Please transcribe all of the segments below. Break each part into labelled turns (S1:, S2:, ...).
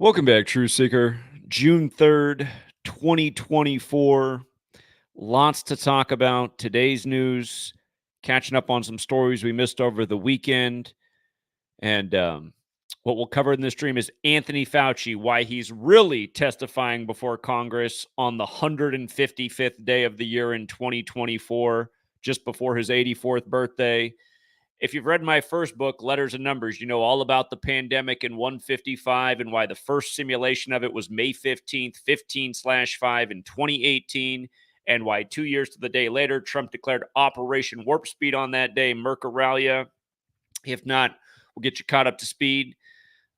S1: Welcome back, Truth Seeker. June 3rd, 2024. Lots to talk about. Today's news, catching up on some stories we missed over the weekend. And what we'll cover in this stream is Anthony Fauci, why he's really testifying before Congress on the 155th day of the year in 2024, just before his 84th birthday. If you've read my first book, Letters and Numbers, you know all about the pandemic in 155 and why the first simulation of it was May 15th, 15/5 in 2018, and why 2 years to the day later, Trump declared Operation Warp Speed on that day, Mercuralia. If not, we'll get you caught up to speed.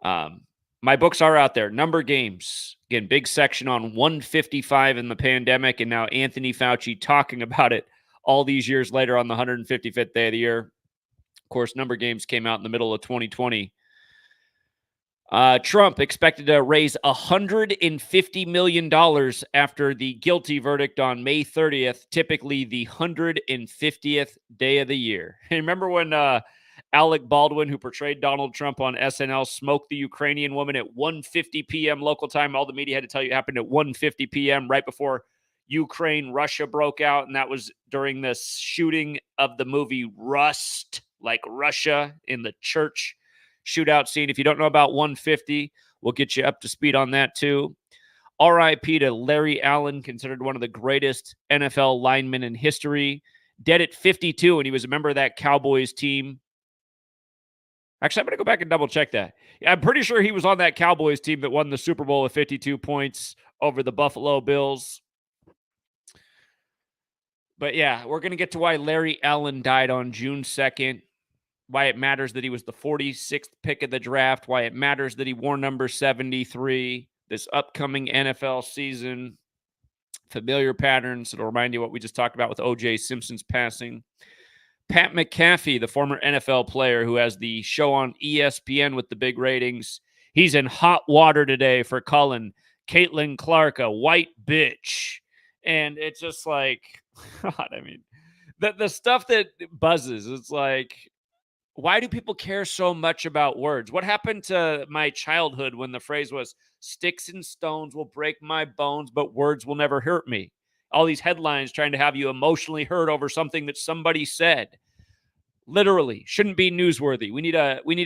S1: My books are out there. Number Games. Again, big section on 155 in the pandemic, and now Anthony Fauci talking about it all these years later on the 155th day of the year. Of course, Number Games came out in the middle of 2020. Trump expected to raise $150 million after the guilty verdict on May 30th, typically the 150th day of the year. And remember when Alec Baldwin, who portrayed Donald Trump on SNL, smoked the Ukrainian woman at 1:50 p.m. local time? All the media had to tell you it happened at 1:50 p.m. right before Ukraine-Russia broke out, and that was during the shooting of the movie Rust, like Russia, in the church shootout scene. If you don't know about 150, we'll get you up to speed on that too. RIP to Larry Allen, considered one of the greatest NFL linemen in history. Dead at 52, and he was a member of that Cowboys team. Actually, I'm going to go back and double check that. I'm pretty sure he was on that Cowboys team that won the Super Bowl with 52 points over the Buffalo Bills. But yeah, we're going to get to why Larry Allen died on June 2nd, why it matters that he was the 46th pick of the draft, why it matters that he wore number 73 this upcoming NFL season, familiar patterns that'll remind you what we just talked about with O.J. Simpson's passing. Pat McAfee, the former NFL player who has the show on ESPN with the big ratings, he's in hot water today for calling Caitlin Clark a white bitch. And it's just like, God, I mean, the stuff that buzzes, it's like, why do people care so much about words? What happened to my childhood when the phrase was, sticks and stones will break my bones, but words will never hurt me? All these headlines trying to have you emotionally hurt over something that somebody said. Literally, shouldn't be newsworthy. We need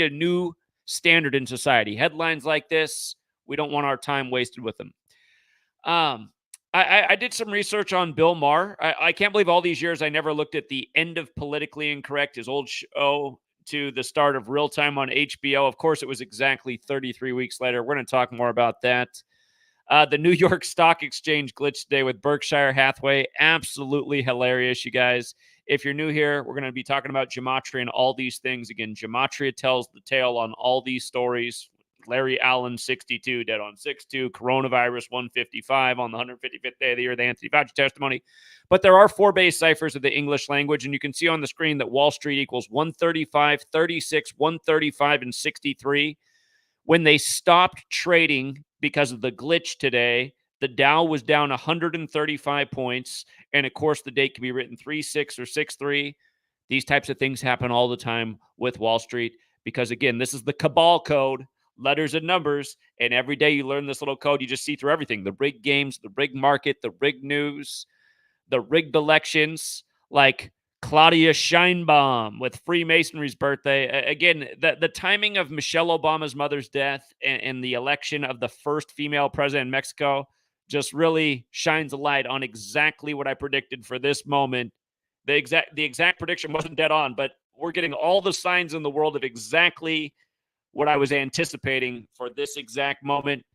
S1: a new standard in society. Headlines like this, we don't want our time wasted with them. I did some research on Bill Maher. I can't believe all these years I never looked at the end of Politically Incorrect, his old show, to the start of Real Time on HBO. Of course, it was exactly 33 weeks later. We're going to talk more about that. The New York Stock Exchange glitch today with Berkshire Hathaway. Absolutely hilarious, you guys. If you're new here, we're going to be talking about Gematria and all these things. Again, Gematria tells the tale on all these stories. Larry Allen, 62, dead on 6/2. Coronavirus, 155 on the 155th day of the year, the Anthony Fauci testimony. But there are 4 base ciphers of the English language, and you can see on the screen that Wall Street equals 135, 36, 135, and 63. When they stopped trading because of the glitch today, the Dow was down 135 points, and of course, the date can be written 3-6 or 6-3. These types of things happen all the time with Wall Street because, again, this is the cabal code. Letters and numbers, and every day you learn this little code, you just see through everything. The rigged games, the rigged market, the rigged news, the rigged elections, like Claudia Sheinbaum with Freemasonry's birthday. Again, the timing of Michelle Obama's mother's death and the election of the first female president in Mexico just really shines a light on exactly what I predicted for this moment. The exact prediction wasn't dead on, but we're getting all the signs in the world of exactly what I was anticipating for this exact moment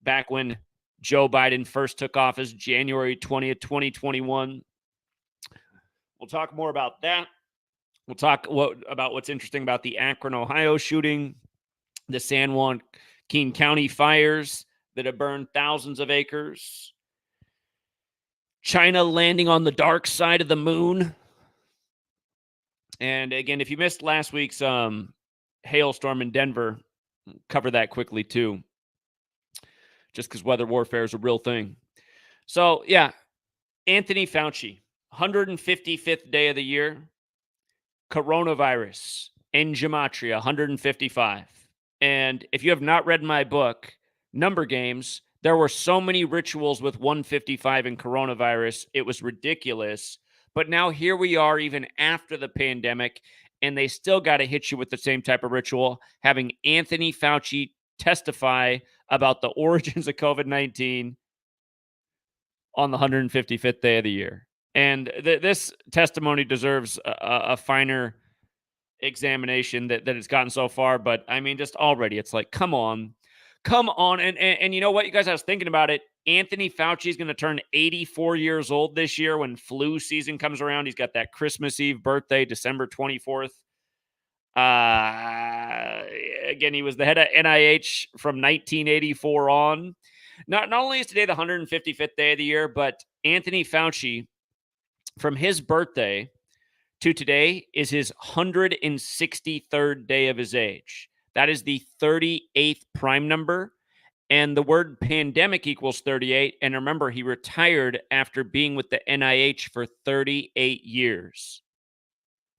S1: back when Joe Biden first took office, January 20th, 2021. We'll talk more about that. We'll talk about what's interesting about the Akron, Ohio shooting, the San Joaquin County fires that have burned thousands of acres, China landing on the dark side of the moon. And again, if you missed last week's hailstorm in Denver, cover that quickly too, just because weather warfare is a real thing. So yeah, Anthony Fauci, 155th day of the year, coronavirus in Gematria, 155. And if you have not read my book, number games. There were so many rituals with 155 and coronavirus. It was ridiculous. But now here we are, even after the pandemic, and they still got to hit you with the same type of ritual, having Anthony Fauci testify about the origins of COVID-19 on the 155th day of the year. And this testimony deserves a finer examination that it's gotten so far. But I mean, just already, it's like, come on. And you know what, you guys, I was thinking about it. Anthony Fauci is going to turn 84 years old this year when flu season comes around. He's got that Christmas Eve birthday, December 24th. Again, he was the head of NIH from 1984 on. Not only is today the 155th day of the year, but Anthony Fauci, from his birthday to today, is his 163rd day of his age. That is the 38th prime number. And the word pandemic equals 38. And remember, he retired after being with the NIH for 38 years.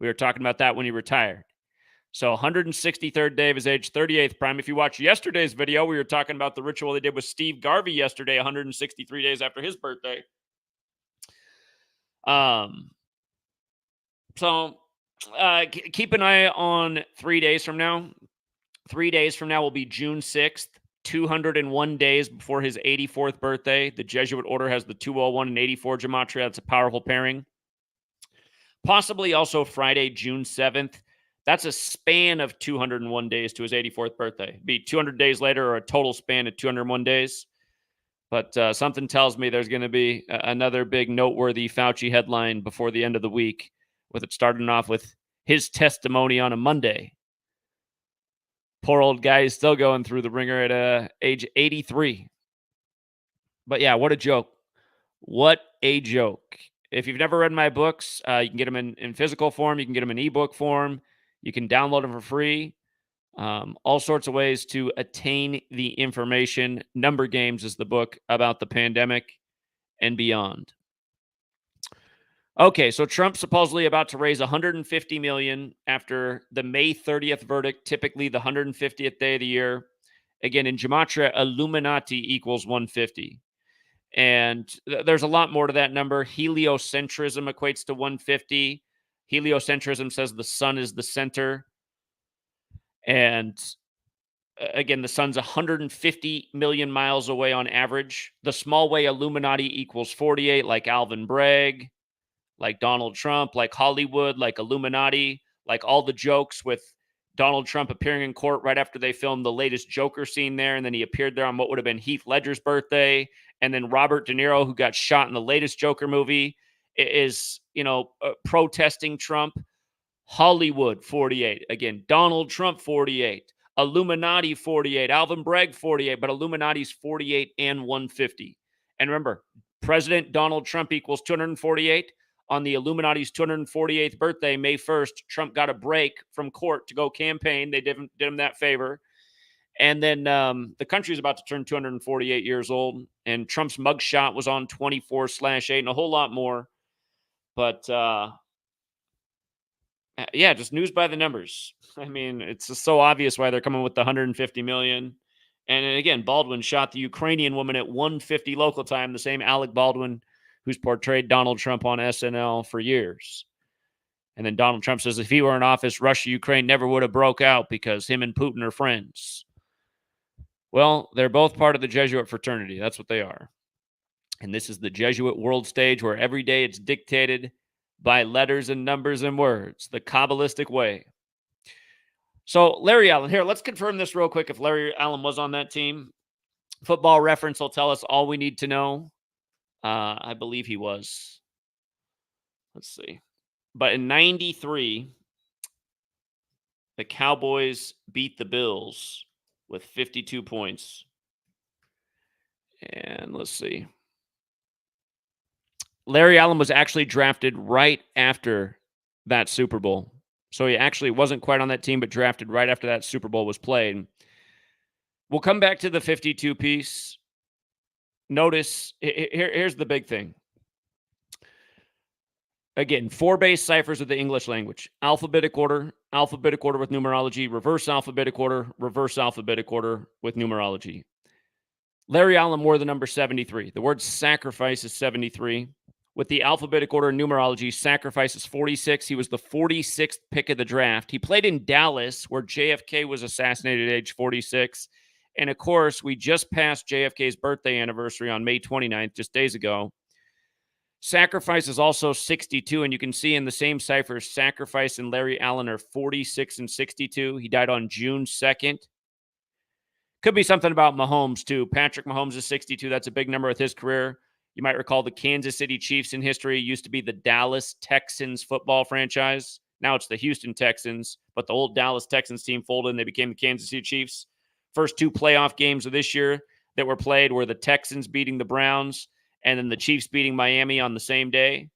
S1: We were talking about that when he retired. So 163rd day of his age, 38th prime. If you watch yesterday's video, we were talking about the ritual they did with Steve Garvey yesterday, 163 days after his birthday. So keep an eye on 3 days from now. 3 days from now will be June 6th, 201 days before his 84th birthday. The Jesuit order has the 201 and 84 gematria. That's a powerful pairing. Possibly also Friday, June 7th. That's a span of 201 days to his 84th birthday. It'd be 200 days later, or a total span of 201 days. But something tells me there's going to be another big noteworthy Fauci headline before the end of the week, with it starting off with his testimony on a Monday. Poor old guy is still going through the ringer at age 83. But yeah, what a joke. What a joke. If you've never read my books, you can get them in physical form. You can get them in ebook form. You can download them for free. All sorts of ways to attain the information. Number Games is the book about the pandemic and beyond. Okay, so Trump's supposedly about to raise $150 million after the May 30th verdict, typically the 150th day of the year. Again, in Gematria, Illuminati equals 150. And there's a lot more to that number. Heliocentrism equates to 150. Heliocentrism says the sun is the center. And again, the sun's 150 million miles away on average. The small way Illuminati equals 48, like Alvin Bragg, like Donald Trump, like Hollywood, like Illuminati, like all the jokes with Donald Trump appearing in court right after they filmed the latest Joker scene there. And then he appeared there on what would have been Heath Ledger's birthday. And then Robert De Niro, who got shot in the latest Joker movie, is, protesting Trump. Hollywood, 48. Again, Donald Trump, 48. Illuminati, 48. Alvin Bragg, 48. But Illuminati's 48 and 150. And remember, President Donald Trump equals 248. On the Illuminati's 248th birthday, May 1st, Trump got a break from court to go campaign. They did him that favor. And then the country is about to turn 248 years old. And Trump's mugshot was on 24/8 and a whole lot more. But yeah, just news by the numbers. I mean, it's just so obvious why they're coming with the 150 million. And again, Baldwin shot the Ukrainian woman at 1:50 local time, the same Alec Baldwin who's portrayed Donald Trump on SNL for years. And then Donald Trump says if he were in office, Russia, Ukraine never would have broke out because him and Putin are friends. Well, they're both part of the Jesuit fraternity. That's what they are. And this is the Jesuit world stage where every day it's dictated by letters and numbers and words, the Kabbalistic way. So Larry Allen, here, let's confirm this real quick if Larry Allen was on that team. Football Reference will tell us all we need to know. I believe he was. Let's see. But in 93, the Cowboys beat the Bills with 52 points. And let's see. Larry Allen was actually drafted right after that Super Bowl. So he actually wasn't quite on that team, but drafted right after that Super Bowl was played. We'll come back to the 52 piece. Notice, here's the big thing. Again, 4 base ciphers of the English language. Alphabetic order with numerology, reverse alphabetic order with numerology. Larry Allen wore the number 73. The word sacrifice is 73. With the alphabetic order numerology, sacrifice is 46. He was the 46th pick of the draft. He played in Dallas, where JFK was assassinated at age 46. And of course, we just passed JFK's birthday anniversary on May 29th, just days ago. Sacrifice is also 62, and you can see in the same ciphers, Sacrifice and Larry Allen are 46 and 62. He died on June 2nd. Could be something about Mahomes, too. Patrick Mahomes is 62. That's a big number with his career. You might recall the Kansas City Chiefs in history used to be the Dallas Texans football franchise. Now it's the Houston Texans, but the old Dallas Texans team folded and they became the Kansas City Chiefs. First two playoff games of this year that were played were the Texans beating the Browns and then the Chiefs beating Miami on the same day.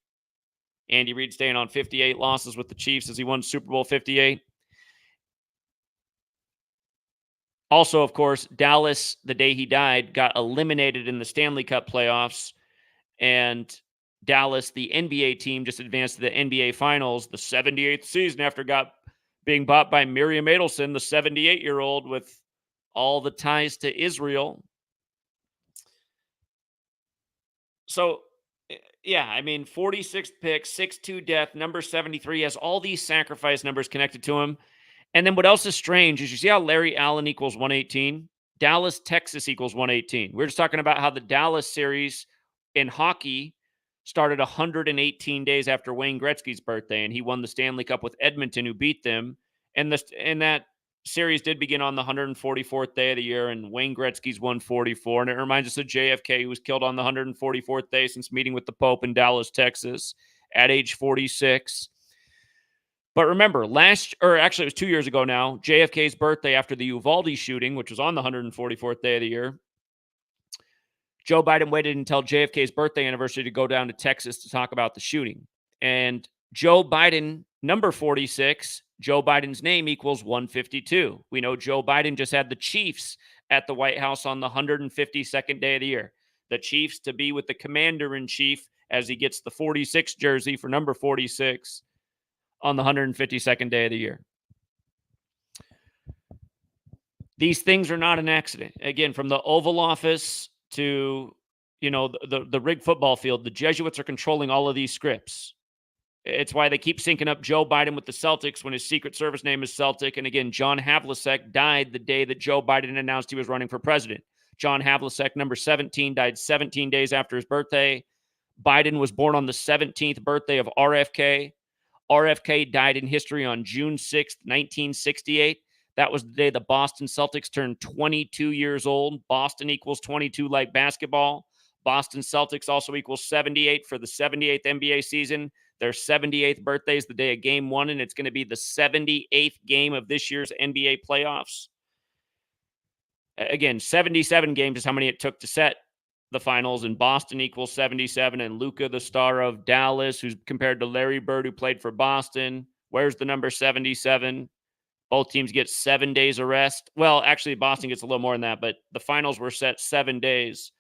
S1: Andy Reid staying on 58 losses with the Chiefs as he won Super Bowl 58. Also, of course, Dallas, the day he died, got eliminated in the Stanley Cup playoffs. And Dallas, the NBA team, just advanced to the NBA Finals, the 78th season after being bought by Miriam Adelson, the 78-year-old with all the ties to Israel. So, yeah, I mean, 46th pick, 6'2" death, number 73, has all these sacrifice numbers connected to him. And then what else is strange is you see how Larry Allen equals 118? Dallas, Texas equals 118. We're just talking about how the Dallas series in hockey started 118 days after Wayne Gretzky's birthday, and he won the Stanley Cup with Edmonton, who beat them. And that series did begin on the 144th day of the year, and Wayne Gretzky's 144. And it reminds us of JFK, who was killed on the 144th day since meeting with the Pope in Dallas, Texas, at age 46. But remember, it was 2 years ago now, JFK's birthday after the Uvalde shooting, which was on the 144th day of the year, Joe Biden waited until JFK's birthday anniversary to go down to Texas to talk about the shooting. And Joe Biden, number 46, Joe Biden's name equals 152. We know Joe Biden just had the Chiefs at the White House on the 152nd day of the year. The Chiefs to be with the commander-in-chief as he gets the 46 jersey for number 46 on the 152nd day of the year. These things are not an accident. Again, from the Oval Office to, the rigged football field, the Jesuits are controlling all of these scripts. It's why they keep syncing up Joe Biden with the Celtics when his Secret Service name is Celtic. And again, John Havlicek died the day that Joe Biden announced he was running for president. John Havlicek, number 17, died 17 days after his birthday. Biden was born on the 17th birthday of RFK. RFK died in history on June 6th, 1968. That was the day the Boston Celtics turned 22 years old. Boston equals 22 like basketball. Boston Celtics also equals 78 for the 78th NBA season. Their 78th birthday is the day of Game 1, and it's going to be the 78th game of this year's NBA playoffs. Again, 77 games is how many it took to set the finals, and Boston equals 77, and Luka, the star of Dallas, who's compared to Larry Bird, who played for Boston. Where's the number 77? Both teams get 7 days of rest. Well, actually, Boston gets a little more than that, but the finals were set 7 days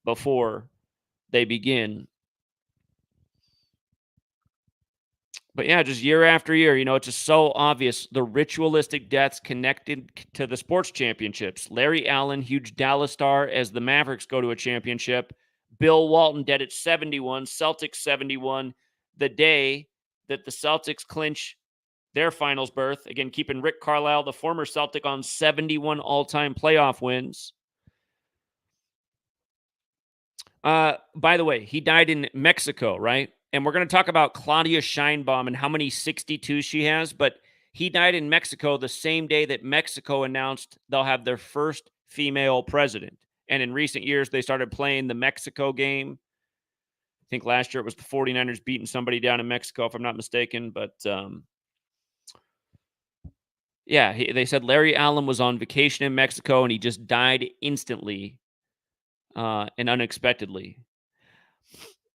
S1: before they begin. But yeah, just year after year, it's just so obvious the ritualistic deaths connected to the sports championships. Larry Allen, huge Dallas star, as the Mavericks go to a championship. Bill Walton dead at 71, Celtics 71, the day that the Celtics clinch their finals berth. Again, keeping Rick Carlisle, the former Celtic, on 71 all-time playoff wins. By the way, he died in Mexico, right? And we're going to talk about Claudia Sheinbaum and how many 62 she has, but he died in Mexico the same day that Mexico announced they'll have their first female president. And in recent years, they started playing the Mexico game. I think last year it was the 49ers beating somebody down in Mexico, if I'm not mistaken. But they said Larry Allen was on vacation in Mexico and he just died instantly and unexpectedly.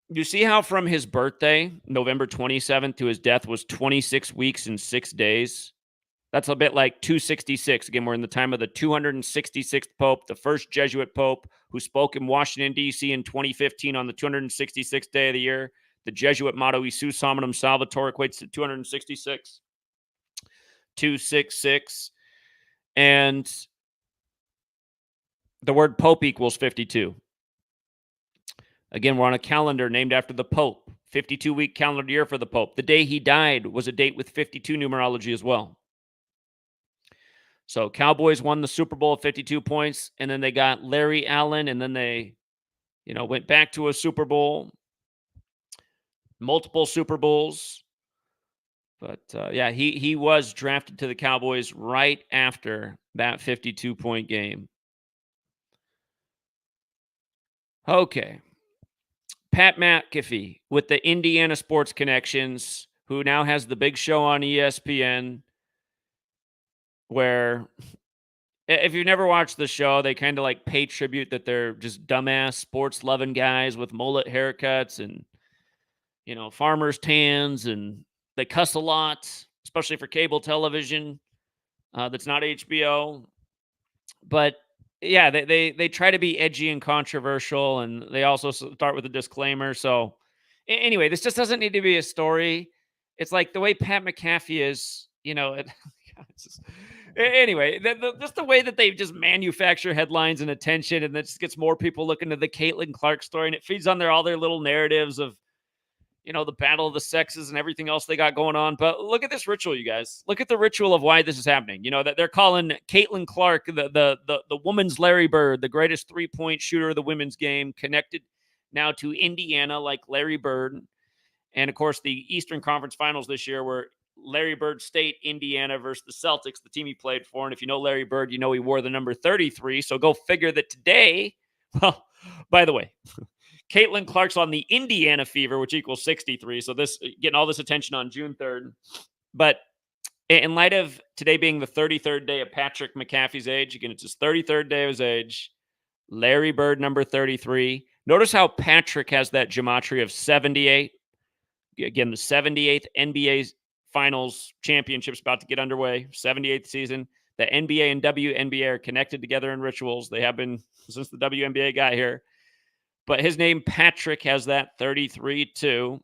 S1: You see how from his birthday, November 27th, to his death was 26 weeks and 6 days? That's a bit like 266. Again, we're in the time of the 266th Pope, the first Jesuit Pope, who spoke in Washington, D.C. in 2015 on the 266th day of the year. The Jesuit motto, Isus Hominum Salvator, equates to 266. 266. And The word Pope equals 52. Again, we're on a calendar named after the Pope. 52-week calendar year for the Pope. The day he died was a date with 52 numerology as well. So Cowboys won the Super Bowl 52 points, and then they got Larry Allen, and then they, went back to a Super Bowl, multiple Super Bowls. But yeah, he was drafted to the Cowboys right after that 52-point game. Okay. Pat McAfee with the Indiana sports connections, who now has the big show on ESPN, where if you've never watched the show, they kind of like pay tribute that they're just dumbass sports loving guys with mullet haircuts and, farmers tans, and they cuss a lot, especially for cable television. That's not HBO. But yeah, they try to be edgy and controversial, and they also start with a disclaimer. So anyway, this just doesn't need to be a story. It's like the way Pat McAfee is, it's just, anyway, just the way that they just manufacture headlines and attention, and that just gets more people looking to the Caitlin Clark story, and it feeds on all their little narratives of, the battle of the sexes and everything else they got going on. But look at this ritual, you guys. Look at the ritual of why this is happening. That they're calling Caitlin Clark the woman's Larry Bird, the greatest 3-point shooter of the women's game, connected now to Indiana like Larry Bird. And of course, the Eastern Conference Finals this year were Larry Bird State, Indiana versus the Celtics, the team he played for. And if you know Larry Bird, you know he wore the number 33. So go figure that today, well, by the way, Caitlin Clark's on the Indiana Fever, which equals 63. So this getting all this attention on June 3rd. But in light of today being the 33rd day of Patrick McAfee's age, again, it's his 33rd day of his age, Larry Bird, number 33. Notice how Patrick has that gematria of 78. Again, the 78th NBA Finals Championship's about to get underway, 78th season. The NBA and WNBA are connected together in rituals. They have been since the WNBA got here. But his name, Patrick, has that 33 too.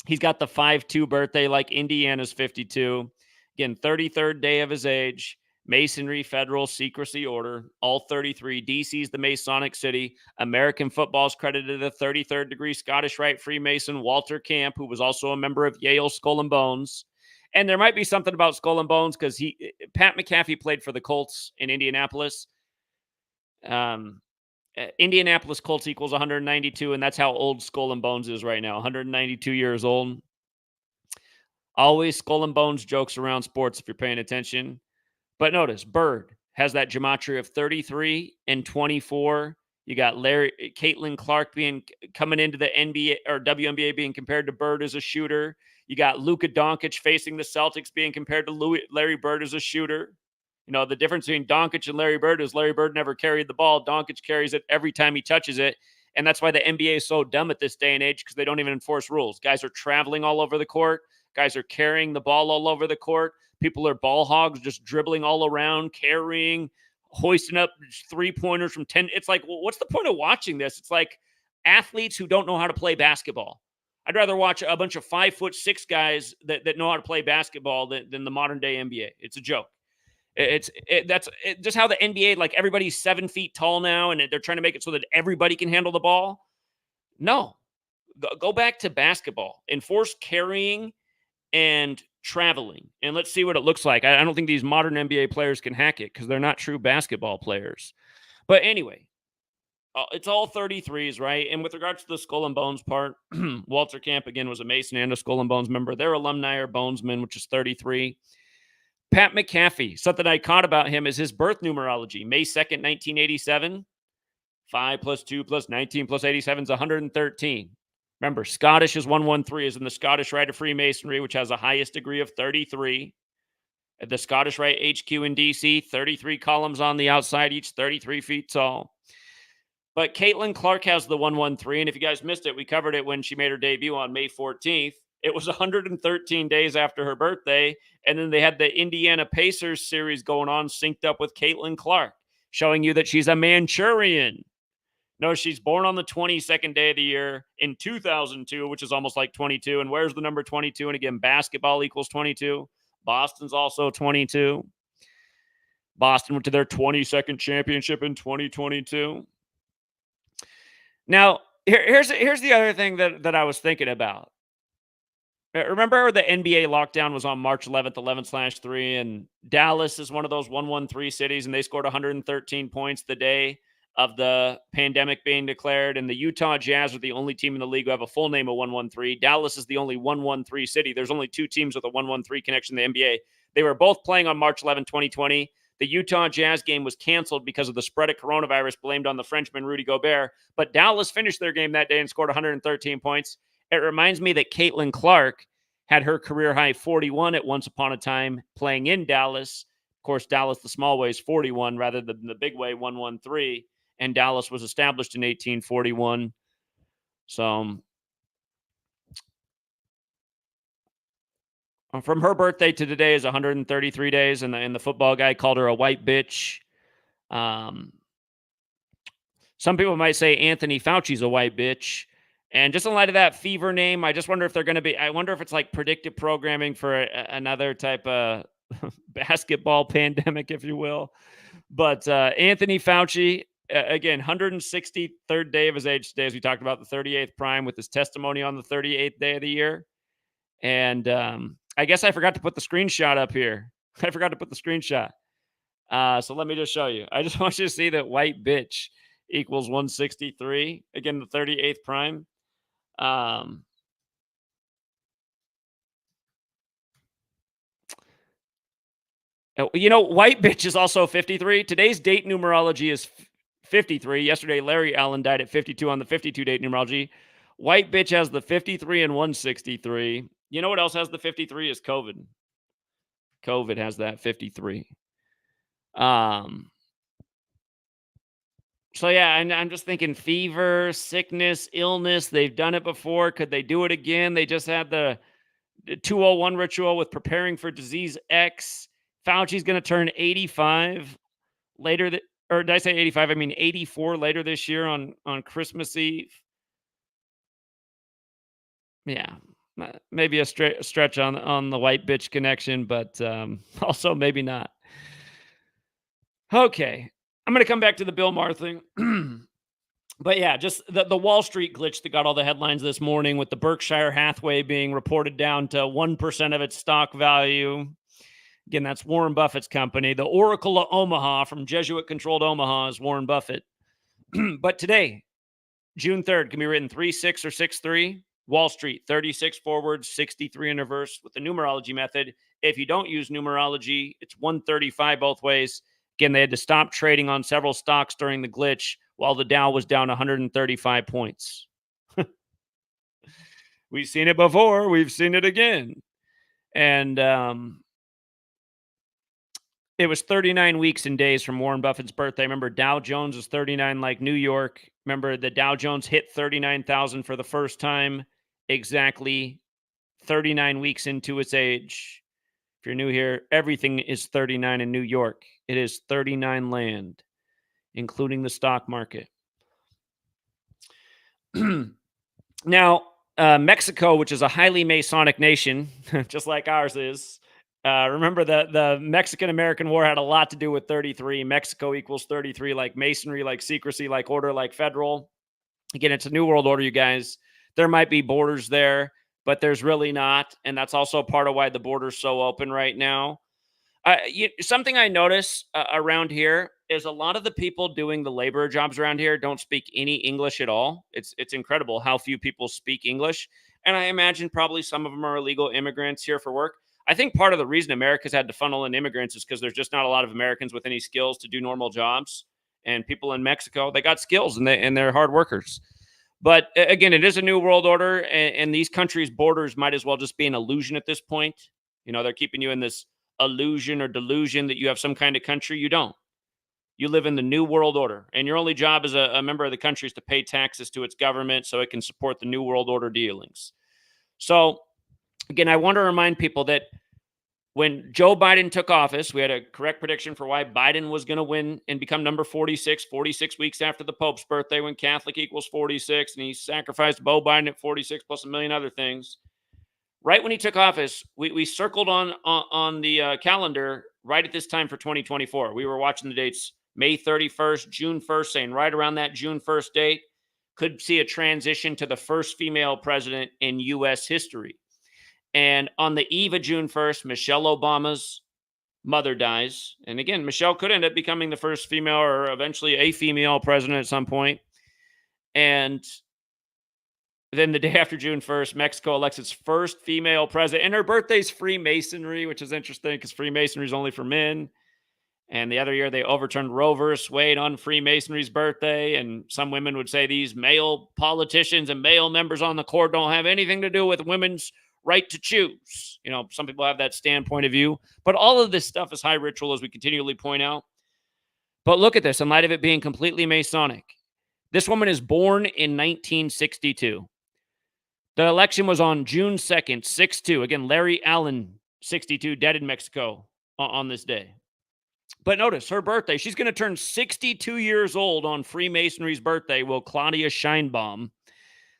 S1: He's got the 5-2 birthday like Indiana's 52. Again, 33rd day of his age. Masonry, Federal, Secrecy Order, all 33. DC's the Masonic City. American football's credited a 33rd degree Scottish Rite Freemason, Walter Camp, who was also a member of Yale Skull and Bones. And there might be something about Skull and Bones because Pat McAfee played for the Colts in Indianapolis. Indianapolis Colts equals 192, and that's how old Skull and Bones is right now, 192 years old. Always Skull and Bones jokes around sports if you're paying attention. But notice, Bird has that gematria of 33 and 24. You got Caitlin Clark coming into the NBA or WNBA being compared to Bird as a shooter. You got Luka Doncic facing the Celtics being compared to Larry Bird as a shooter. The difference between Doncic and Larry Bird is Larry Bird never carried the ball. Doncic carries it every time he touches it. And that's why the NBA is so dumb at this day and age, because they don't even enforce rules. Guys are traveling all over the court. Guys are carrying the ball all over the court. People are ball hogs, just dribbling all around, carrying, hoisting up 3-pointers from 10. It's like, well, what's the point of watching this? It's like athletes who don't know how to play basketball. I'd rather watch a bunch of 5'6" guys that know how to play basketball than the modern day NBA. It's a joke. That's just how the NBA, like everybody's 7 feet tall now, and they're trying to make it so that everybody can handle the ball. No, go back to basketball. Enforce carrying and traveling, and let's see what it looks like. I don't think these modern NBA players can hack it because they're not true basketball players. But anyway, it's all 33s, right? And with regards to the Skull and Bones part, Walter Camp, again, was a Mason and a Skull and Bones member. Their alumni are Bonesmen, which is 33. Pat McAfee, something I caught about him is his birth numerology. May 2nd, 1987. 5 plus 2 plus 19 plus 87 is 113. Remember, Scottish is 113, is in the Scottish Rite of Freemasonry, which has the highest degree of 33. At the Scottish Rite HQ in DC, 33 columns on the outside, each 33 feet tall. But Caitlin Clark has the 113, and if you guys missed it, we covered it when she made her debut on May 14th. It was 113 days after her birthday, and then they had the Indiana Pacers series going on, synced up with Caitlin Clark, showing you that she's a Manchurian. No, she's born on the 22nd day of the year in 2002, which is almost like 22. And where's the number 22? And again, basketball equals 22. Boston's also 22. Boston went to their 22nd championship in 2022. Now, here's the other thing that I was thinking about. Remember the NBA lockdown was on March 11th, 11/3, and Dallas is one of those 113 cities, and they scored 113 points the day of the pandemic being declared. And the Utah Jazz are the only team in the league who have a full name of 113. Dallas is the only 113 city. There's only two teams with a 113 connection in the NBA. They were both playing on March 11, 2020. The Utah Jazz game was canceled because of the spread of coronavirus blamed on the Frenchman Rudy Gobert. But Dallas finished their game that day and scored 113 points. It reminds me that Caitlin Clark had her career high 41 at once upon a time playing in Dallas. Of course, Dallas, the small way, is 41 rather than the big way, 113. And Dallas was established in 1841. So from her birthday to today is 133 days, and the football guy called her a white bitch. Some people might say Anthony Fauci's a white bitch. And just in light of that fever name, I just wonder if they're going to be, I wonder if it's like predictive programming for another type of basketball pandemic, if you will. But Anthony Fauci, again, 163rd day of his age today, as we talked about, the 38th prime, with his testimony on the 38th day of the year. And I guess I forgot to put the screenshot up here. I forgot to put the screenshot. So let me just show you. I just want you to see that white bitch equals 163. Again, the 38th prime. White bitch is also 53. Today's date numerology is 53. Yesterday, Larry Allen died at 52 on the 52 date numerology. White bitch has the 53 and 163. You know what else has the 53 is COVID. COVID has that 53. So yeah, and I'm just thinking fever, sickness, illness. They've done it before. Could they do it again? They just had the 201 ritual with preparing for disease X. Fauci's going to turn 85 later. Or did I say 85? I mean 84 later this year on Christmas Eve. Yeah, maybe a stretch on the white bitch connection, but also maybe not. Okay, I'm going to come back to the Bill Maher thing. But yeah, just the Wall Street glitch that got all the headlines this morning with the Berkshire Hathaway being reported down to 1% of its stock value. Again, that's Warren Buffett's company. The Oracle of Omaha from Jesuit-controlled Omaha is Warren Buffett. But today, June 3rd, can be written 3-6 or 6-3. Wall Street, 36 forward, 63 in reverse with the numerology method. If you don't use numerology, it's 135 both ways. Again, they had to stop trading on several stocks during the glitch while the Dow was down 135 points. We've seen it before. We've seen it again. And it was 39 weeks and days from Warren Buffett's birthday. Remember, Dow Jones was 39 like New York. Remember, the Dow Jones hit 39,000 for the first time exactly 39 weeks into its age. If you're new here, everything is 39 in New York. It is 39 land, including the stock market. Now, Mexico, which is a highly Masonic nation, just like ours is. Remember, the Mexican-American War had a lot to do with 33. Mexico equals 33, like Masonry, like secrecy, like order, like federal. Again, it's a new world order, you guys. There might be borders there, but there's really not. And that's also part of why the border's so open right now. Something I notice around here is a lot of the people doing the labor jobs around here don't speak any English at all. It's incredible how few people speak English. And I imagine probably some of them are illegal immigrants here for work. I think part of the reason America's had to funnel in immigrants is because there's just not a lot of Americans with any skills to do normal jobs. And people in Mexico, they got skills and they're hard workers. But again, it is a new world order, and these countries' borders might as well just be an illusion at this point. You know, they're keeping you in this illusion or delusion that you have some kind of country. You don't. You live in the new world order, and your only job as a member of the country is to pay taxes to its government so it can support the new world order dealings. So, again, I want to remind people that when Joe Biden took office, we had a correct prediction for why Biden was going to win and become number 46 weeks after the Pope's birthday, when Catholic equals 46, and he sacrificed Beau Biden at 46 plus a million other things. Right when he took office, we circled on the calendar right at this time for 2024. We were watching the dates May 31st, June 1st, saying right around that June 1st date could see a transition to the first female president in U.S. history. And on the eve of June 1st, Michelle Obama's mother dies. And again, Michelle could end up becoming the first female or eventually a female president at some point. And then the day after June 1st, Mexico elects its first female president. And her birthday's Freemasonry, which is interesting because Freemasonry is only for men. And the other year, they overturned Roe versus Wade on Freemasonry's birthday. And some women would say these male politicians and male members on the court don't have anything to do with women's right to choose. You know, some people have that standpoint of view. But all of this stuff is high ritual, as we continually point out. But look at this, in light of it being completely Masonic. This woman is born in 1962. The election was on June 2nd, 6-2. Again, Larry Allen, 62, dead in Mexico on this day. But notice her birthday. She's going to turn 62 years old on Freemasonry's birthday. Will Claudia Sheinbaum.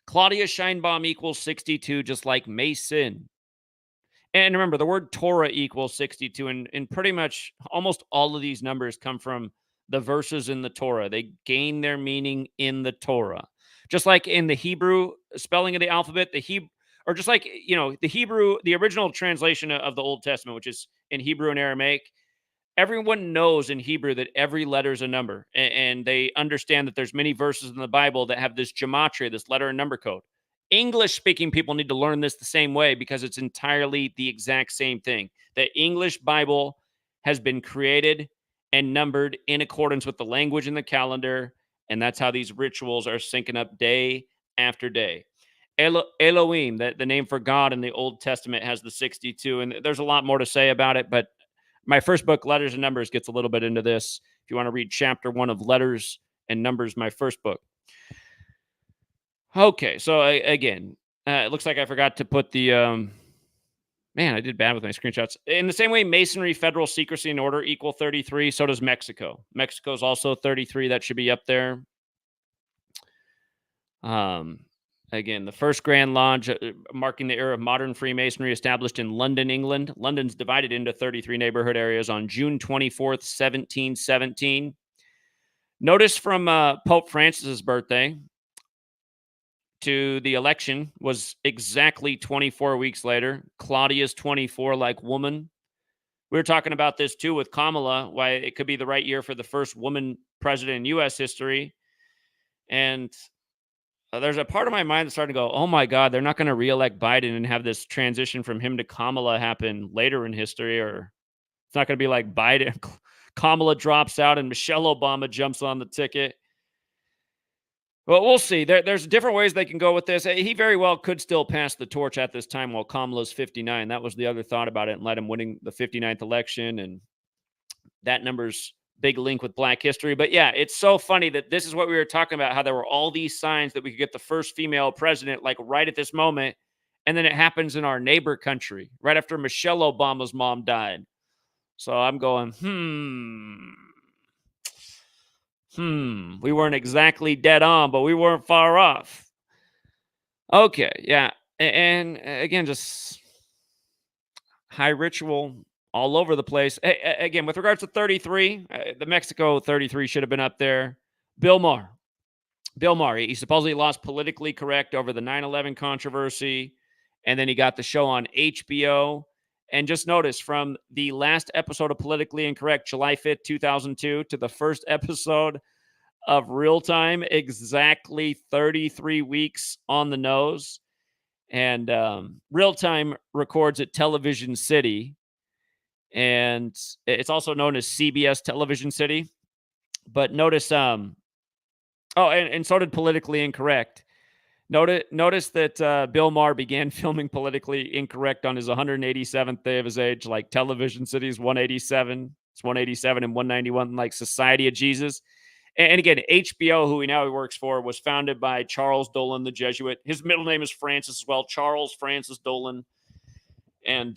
S1: Claudia Sheinbaum equals 62, just like Mason. And remember, the word Torah equals 62. And pretty much almost all of these numbers come from the verses in the Torah. They gain their meaning in the Torah. Just like in the Hebrew spelling of the alphabet, the Hebrew, or just like, you know, the Hebrew, the original translation of the Old Testament, which is in Hebrew and Aramaic, everyone knows in Hebrew that every letter is a number, and they understand that there's many verses in the Bible that have this gematria, this letter and number code. English-speaking people need to learn this the same way because it's entirely the exact same thing. The English Bible has been created and numbered in accordance with the language in the calendar, and that's how these rituals are syncing up day after day. Elohim, the name for God in the Old Testament, has the 62, and there's a lot more to say about it, but my first book, Letters and Numbers, gets a little bit into this. If you want to read chapter 1 of Letters and Numbers, my first book. Okay, so again, it looks like I forgot to put the... man, I did bad with my screenshots. In the same way, Masonry, federal secrecy and order equal 33, so does Mexico. Mexico's also 33. That should be up there. Again, the first Grand Lodge, marking the era of modern Freemasonry, established in London, England. London's divided into 33 neighborhood areas on June 24th, 1717. Notice from Pope Francis's birthday to the election was exactly 24 weeks later. Claudia's 24, like woman. We were talking about this too with Kamala, why it could be the right year for the first woman president in U.S. history. And there's a part of my mind that's starting to go, oh my God, they're not going to reelect Biden and have this transition from him to Kamala happen later in history, or it's not going to be like Biden, Kamala drops out and Michelle Obama jumps on the ticket. Well, we'll see. There's different ways they can go with this. He very well could still pass the torch at this time while Kamala's 59. That was the other thought about it, and let him winning the 59th election, and that number's big link with Black history. But yeah, it's so funny that this is what we were talking about, how there were all these signs that we could get the first female president, like right at this moment. And then it happens in our neighbor country, right after Michelle Obama's mom died. So I'm going, we weren't exactly dead on, but we weren't far off. Okay, yeah. And again, just high ritual all over the place. Again, with regards to 33, the Mexico 33 should have been up there. Bill Maher. He supposedly lost politically correct over the 9/11 controversy, and then he got the show on HBO. And just notice, from the last episode of Politically Incorrect, July 5th, 2002, to the first episode of Real Time, exactly 33 weeks on the nose. And Real Time records at Television City, and it's also known as CBS Television City. But notice, and so did Politically Incorrect. Notice that Bill Maher began filming Politically Incorrect on his 187th day of his age, like Television City's 187. It's 187 and 191, like Society of Jesus. And again, HBO, who he now works for, was founded by Charles Dolan, the Jesuit. His middle name is Francis as well, Charles Francis Dolan. And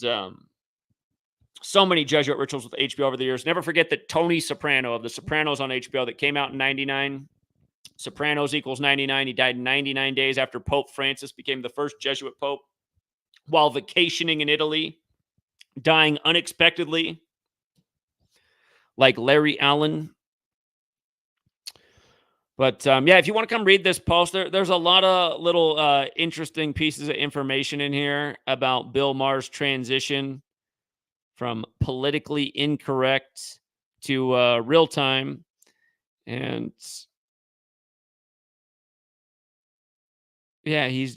S1: so many Jesuit rituals with HBO over the years. Never forget that Tony Soprano of The Sopranos on HBO that came out in 99. Sopranos equals 99. He died 99 days after Pope Francis became the first Jesuit pope while vacationing in Italy, dying unexpectedly like Larry Allen. But yeah, if you want to come read this post, there's a lot of little interesting pieces of information in here about Bill Maher's transition from politically incorrect to real time. And yeah, he's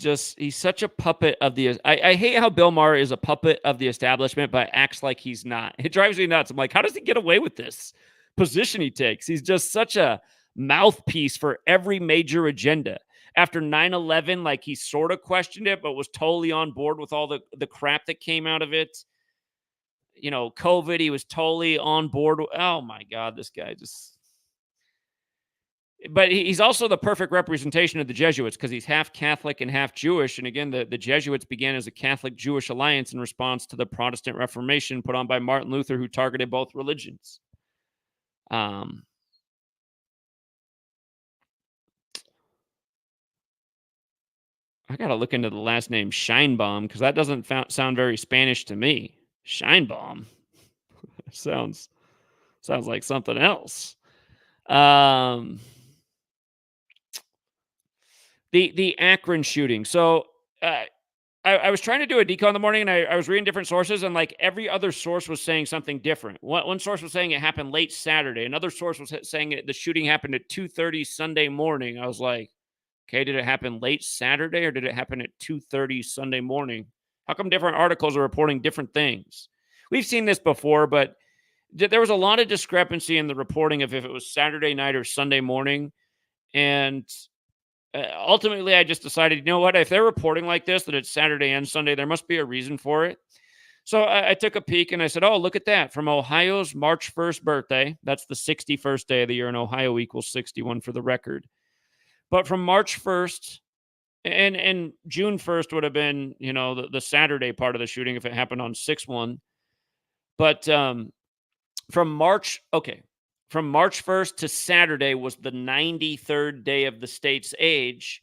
S1: such a puppet of the. I hate how Bill Maher is a puppet of the establishment, but acts like he's not. It drives me nuts. I'm like, how does he get away with this position he takes? He's just such a mouthpiece for every major agenda. After 9/11, like he sort of questioned it, but was totally on board with all the crap that came out of it. You know, COVID, he was totally on board. Oh my God, this guy just. But he's also the perfect representation of the Jesuits because he's half Catholic and half Jewish. And again, the Jesuits began as a Catholic-Jewish alliance in response to the Protestant Reformation put on by Martin Luther, who targeted both religions. I got to look into the last name Sheinbaum because that doesn't sound very Spanish to me. Sheinbaum sounds like something else. The Akron shooting. So I was trying to do a deco in the morning, and I was reading different sources, and like every other source was saying something different. One source was saying it happened late Saturday. Another source was saying the shooting happened at 2:30 Sunday morning. I was like, okay, did it happen late Saturday or did it happen at 2:30 Sunday morning? How come different articles are reporting different things? We've seen this before, but there was a lot of discrepancy in the reporting of if it was Saturday night or Sunday morning. And ultimately, I just decided, you know what? If they're reporting like this, that it's Saturday and Sunday, there must be a reason for it. So I took a peek and I said, oh, look at that. From Ohio's March 1st birthday, that's the 61st day of the year, and Ohio equals 61 for the record. But from March 1st and June 1st would have been, you know, the Saturday part of the shooting if it happened on 6/1. But from March 1st to Saturday was the 93rd day of the state's age.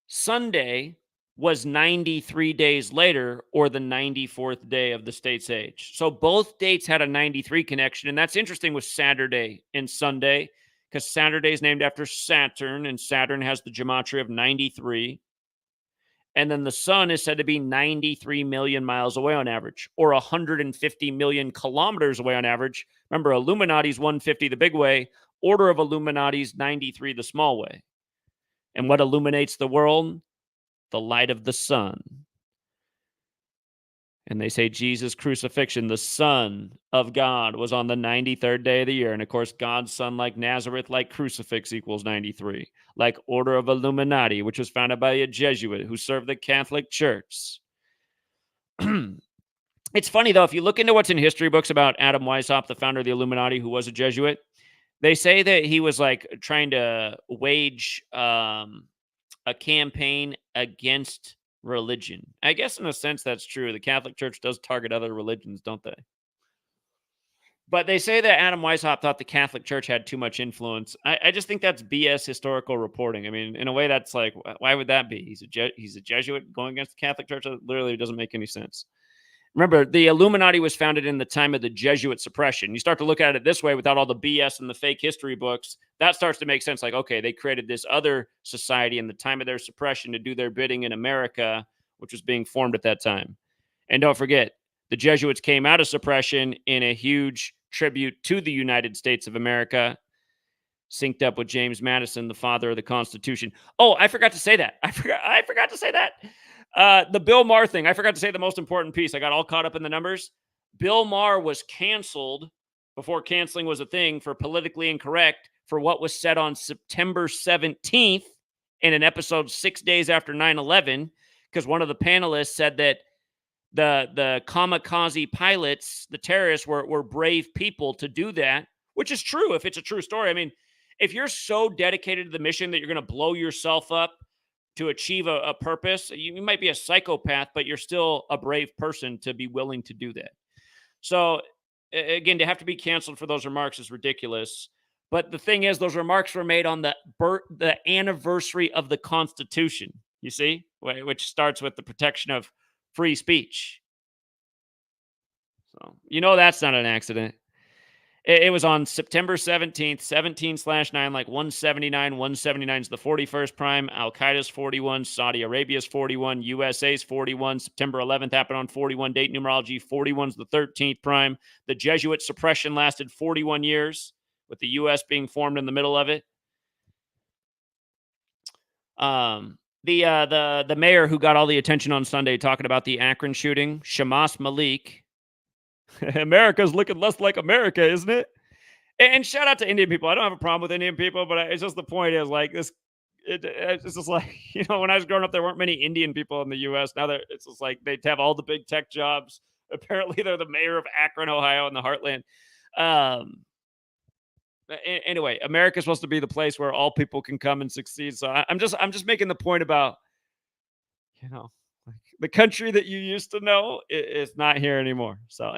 S1: Sunday was 93 days later, or the 94th day of the state's age. So both dates had a 93 connection. And that's interesting with Saturday and Sunday, because Saturday is named after Saturn, and Saturn has the gematria of 93. And then the sun is said to be 93 million miles away on average, or 150 million kilometers away on average. Remember, Illuminati's 150 the big way, Order of Illuminati's 93 the small way. And what illuminates the world? The light of the sun. And they say Jesus' crucifixion, the Son of God, was on the 93rd day of the year. And of course, God's Son, like Nazareth, like crucifix, equals 93. Like Order of Illuminati, which was founded by a Jesuit who served the Catholic Church. It's funny, though, if you look into what's in history books about Adam Weishaupt, the founder of the Illuminati, who was a Jesuit, they say that he was like trying to wage a campaign against religion. I guess in a sense that's true. The Catholic Church does target other religions, don't they? But they say that Adam Weishaupt thought the Catholic Church had too much influence. I just think that's BS historical reporting. I mean, in a way, that's like, why would that be? He's a Jesuit going against the Catholic Church. It literally doesn't make any sense. Remember, the Illuminati was founded in the time of the Jesuit suppression. You start to look at it this way without all the BS and the fake history books. That starts to make sense. Like, okay, they created this other society in the time of their suppression to do their bidding in America, which was being formed at that time. And don't forget, the Jesuits came out of suppression in a huge tribute to the United States of America, synced up with James Madison, the father of the Constitution. Oh, I forgot to say that. I forgot to say that. The Bill Maher thing. I forgot to say the most important piece. I got all caught up in the numbers. Bill Maher was canceled before canceling was a thing for politically incorrect for what was said on September 17th in an episode 6 days after 9/11, because one of the panelists said that the kamikaze pilots, the terrorists, were brave people to do that, which is true if it's a true story. I mean, if you're so dedicated to the mission that you're going to blow yourself up to achieve a purpose, you might be a psychopath, but you're still a brave person to be willing to do that. So, again, to have to be canceled for those remarks is ridiculous. But the thing is, those remarks were made on the anniversary of the Constitution, you see, which starts with the protection of free speech. So, you know, that's not an accident. It was on September 17th, 17/9, like 179. 179 is the 41st prime. Al Qaeda's 41. Saudi Arabia's 41. USA's 41. September 11th happened on 41. Date numerology. 41's the 13th prime. The Jesuit suppression lasted 41 years, with the U.S. being formed in the middle of it. The mayor who got all the attention on Sunday talking about the Akron shooting, Shamas Malik. America's looking less like America, isn't it? And shout out to Indian people. I don't have a problem with Indian people, but it's just the point is like this. It's just like, when I was growing up, there weren't many Indian people in the U.S. Now it's just like they have all the big tech jobs. Apparently, they're the mayor of Akron, Ohio, in the heartland. Anyway, America's supposed to be the place where all people can come and succeed. So I'm just making the point about, like the country that you used to know is not here anymore. So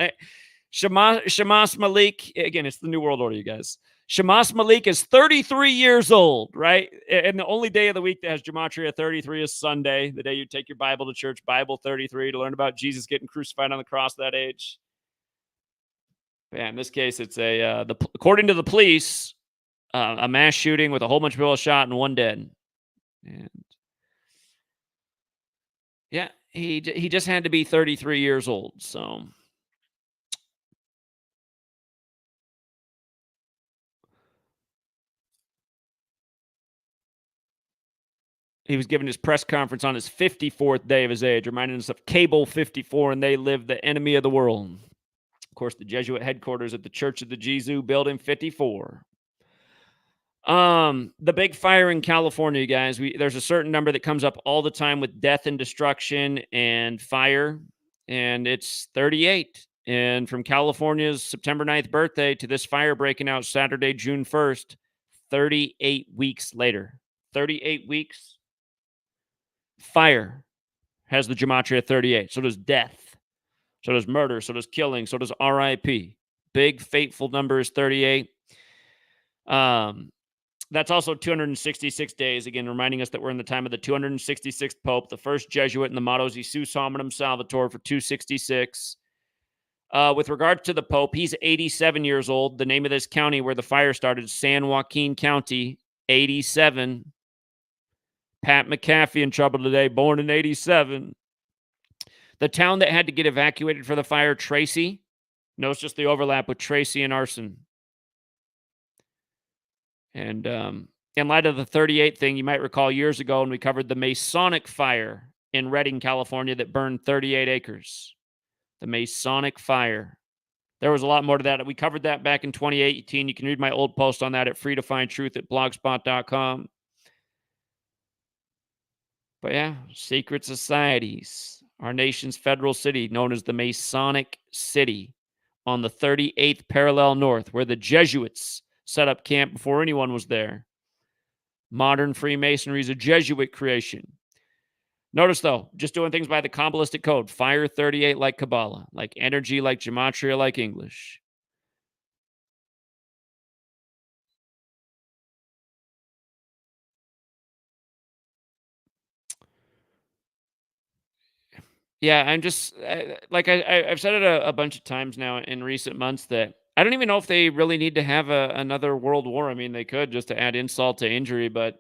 S1: Shamas Malik, again, it's the New World Order, you guys. Shamas Malik is 33 years old, right? And the only day of the week that has Gematria 33 is Sunday, the day you take your Bible to church, Bible 33, to learn about Jesus getting crucified on the cross that age. But yeah, in this case, it's according to the police, a mass shooting with a whole bunch of people shot and one dead. And yeah, he just had to be 33 years old, so... He was giving his press conference on his 54th day of his age, reminding us of Cable 54, and they lived the enemy of the world. Of course, the Jesuit headquarters at the Church of the Jesuit, Building 54. The big fire in California, guys. There's a certain number that comes up all the time with death and destruction and fire, and it's 38. And from California's September 9th birthday to this fire breaking out Saturday, June 1st, 38 weeks later. 38 weeks. Fire has the Gematria 38. So does death. So does murder. So does killing. So does RIP. Big fateful number is 38. That's also 266 days. Again, reminding us that we're in the time of the 266th Pope, the first Jesuit, and the motto is Jesus Hominum Salvator for 266. With regard to the Pope, he's 87 years old. The name of this county where the fire started, San Joaquin County, 87. Pat McAfee in trouble today, born in 87. The town that had to get evacuated for the fire, Tracy. Notice just the overlap with Tracy and arson. And in light of the 38 thing, you might recall years ago when we covered the Masonic fire in Redding, California that burned 38 acres. The Masonic fire. There was a lot more to that. We covered that back in 2018. You can read my old post on that at freetofindtruth@blogspot.com. But yeah, secret societies. Our nation's federal city, known as the Masonic City, on the 38th parallel north, where the Jesuits set up camp before anyone was there. Modern Freemasonry is a Jesuit creation. Notice, though, just doing things by the Kabbalistic code. Fire 38 like Kabbalah, like energy like Gematria like English. Yeah, I'm just like I've said it a bunch of times now in recent months that I don't even know if they really need to have another world war. I mean, they could just to add insult to injury, but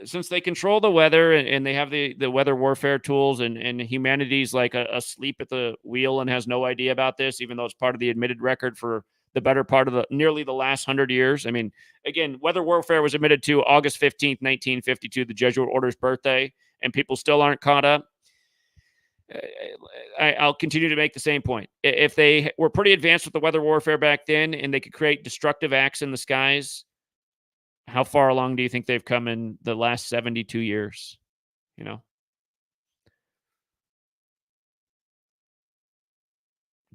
S1: since they control the weather and they have the weather warfare tools and humanity's like asleep at the wheel and has no idea about this, even though it's part of the admitted record for the better part of nearly the last 100 years. I mean, again, weather warfare was admitted to August 15th, 1952, the Jesuit order's birthday, and people still aren't caught up. I'll continue to make the same point. If they were pretty advanced with the weather warfare back then and they could create destructive acts in the skies, how far along do you think they've come in the last 72 years?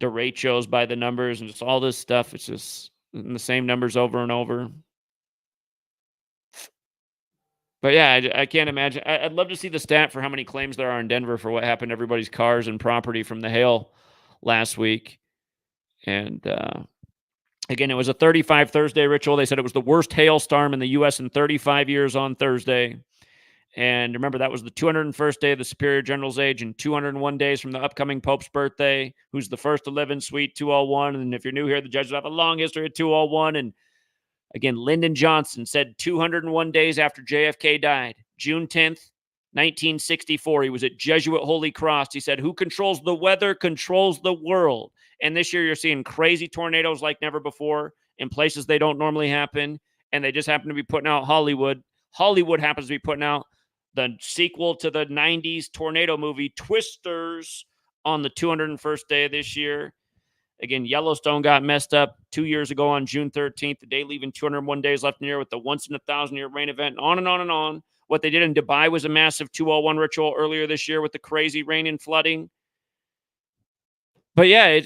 S1: Derechos by the numbers and just all this stuff. It's just the same numbers over and over. But yeah, I can't imagine. I'd love to see the stat for how many claims there are in Denver for what happened to everybody's cars and property from the hail last week. And again, it was a 35 Thursday ritual. They said it was the worst hailstorm in the U.S. in 35 years on Thursday. And remember, that was the 201st day of the Superior General's age and 201 days from the upcoming Pope's birthday, who's the first to live in Suite 201. And if you're new here, the judges have a long history of 201. And again, Lyndon Johnson said 201 days after JFK died, June 10th, 1964. He was at Jesuit Holy Cross. He said, "Who controls the weather controls the world." And this year you're seeing crazy tornadoes like never before in places they don't normally happen. And they just happen to be putting out Hollywood. Hollywood happens to be putting out the sequel to the 90s tornado movie Twisters on the 201st day of this year. Again, Yellowstone got messed up 2 years ago on June 13th, the day leaving 201 days left in the year with the once-in-a-thousand-year rain event, and on and on and on. What they did in Dubai was a massive 201 ritual earlier this year with the crazy rain and flooding. But yeah,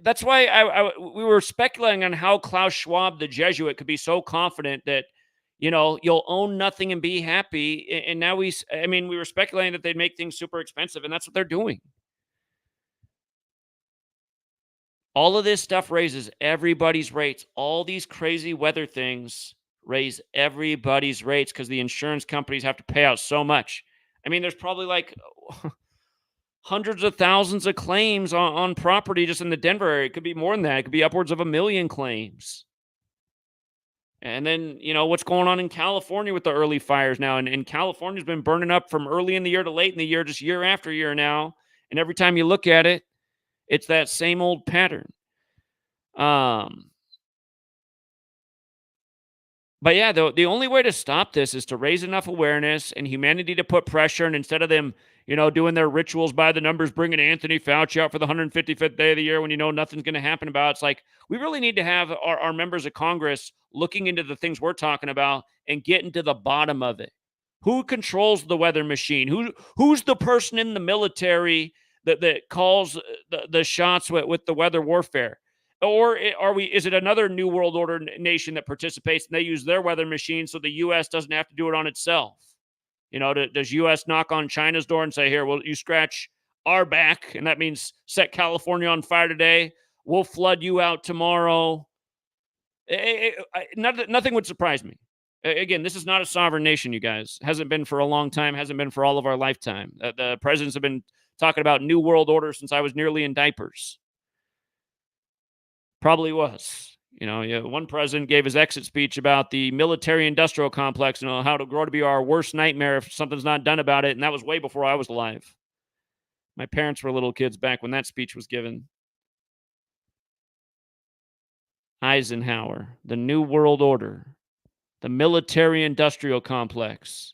S1: that's why we were speculating on how Klaus Schwab, the Jesuit, could be so confident that, you'll own nothing and be happy. And now we were speculating that they'd make things super expensive, and that's what they're doing. All of this stuff raises everybody's rates. All these crazy weather things raise everybody's rates because the insurance companies have to pay out so much. There's probably like hundreds of thousands of claims on property just in the Denver area. It could be more than that. It could be upwards of 1 million claims. And then, what's going on in California with the early fires now. And California's been burning up from early in the year to late in the year, just year after year now. And every time you look at it, it's that same old pattern. But yeah, the only way to stop this is to raise enough awareness and humanity to put pressure. And instead of them, doing their rituals by the numbers, bringing Anthony Fauci out for the 155th day of the year when nothing's going to happen about it, it's like we really need to have our members of Congress looking into the things we're talking about and getting to the bottom of it. Who controls the weather machine? Who's the person in the military that calls the shots with the weather warfare? Or is it another New World Order nation that participates and they use their weather machine so the U.S. doesn't have to do it on itself? Does U.S. knock on China's door and say, "Here, well, you scratch our back, and that means set California on fire today. We'll flood you out tomorrow"? Nothing would surprise me. Again, this is not a sovereign nation, you guys. Hasn't been for a long time. Hasn't been for all of our lifetime. The presidents have been talking about New World Order since I was nearly in diapers. Probably was. One president gave his exit speech about the military-industrial complex and how it'll grow to be our worst nightmare if something's not done about it, and that was way before I was alive. My parents were little kids back when that speech was given. Eisenhower, the New World Order, the military-industrial complex.